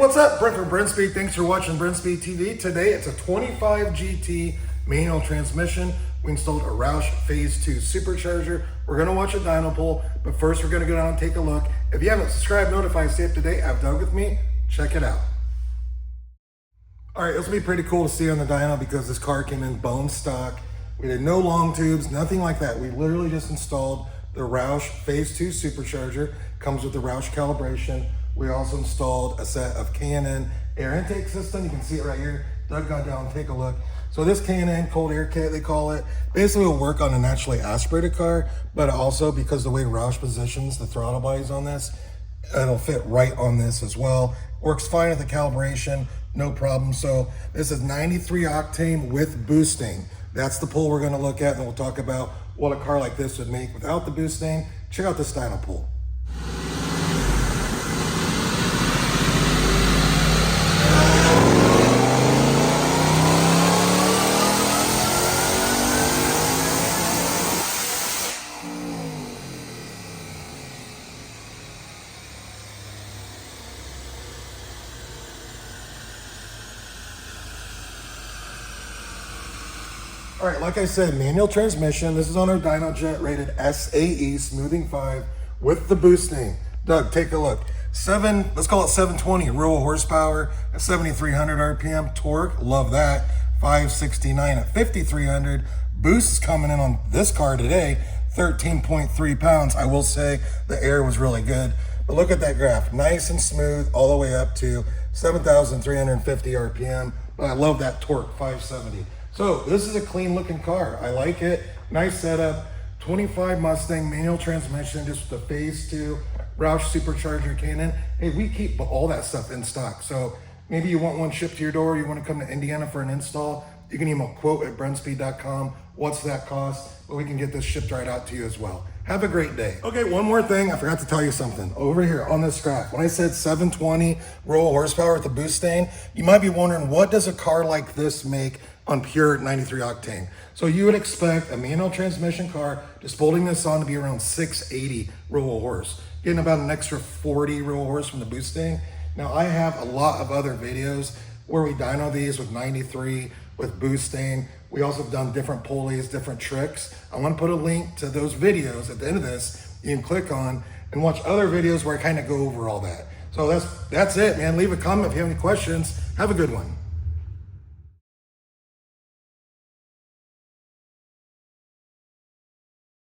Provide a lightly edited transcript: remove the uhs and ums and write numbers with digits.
What's up? Brent from Brent Speed. Thanks for watching Brent Speed TV. Today it's a 25 GT manual transmission. We installed a ROUSH Phase 2 supercharger. We're going to watch a dyno pull, but first we're going to go down and take a look. If you haven't subscribed, notified, stay up to date, have Doug with me, check it out. All right, this will be pretty cool to see on the dyno because this car came in bone stock. We did no long tubes, nothing like that. We literally just installed the ROUSH Phase 2 supercharger. Comes with the ROUSH calibration. We also installed a set of K&N air intake system. You can see it right here. Doug got down, take a look. So this K&N cold air kit, they call it, basically will work on a naturally aspirated car, but also because the way ROUSH positions the throttle bodies on this, it'll fit right on this as well. Works fine at the calibration, no problem. So this is 93 octane with boosting. That's the pull we're gonna look at, and we'll talk about what a car like this would make without the boosting. Check out this dyno pull. All right, like I said, manual transmission. This is on our dyno jet rated SAE smoothing 5 with the boosting. Doug, take a look. Let's call it 720 real horsepower at 7,300 RPM. Torque, love that. 569 at 5,300. Boost is coming in on this car today, 13.3 pounds. I will say the air was really good, but look at that graph. Nice and smooth all the way up to 7,350 RPM. But I love that torque, 570. So this is a clean looking car. I like it. Nice setup. 25 Mustang manual transmission, just the Phase 2 ROUSH supercharger K&N. Hey, we keep all that stuff in stock. So maybe you want one shipped to your door. You want to come to Indiana for an install. You can email quote@brentspeed.com. What's that cost? But we can get this shipped right out to you as well. Have a great day. Okay, one more thing. I forgot to tell you something. Over here on this graph, when I said 720 raw horsepower with the boosting, you might be wondering, what does a car like this make on pure 93 octane? So you would expect a manual transmission car, just bolting this on, to be around 680 raw horse, getting about an extra 40 raw horse from the boosting. Now I have a lot of other videos where we dyno these with 93, with boosting. We also have done different pulleys, different tricks. I want to put a link to those videos at the end of this. You can click on and watch other videos where I kind of go over all that. So that's it, man. Leave a comment if you have any questions. Have a good one.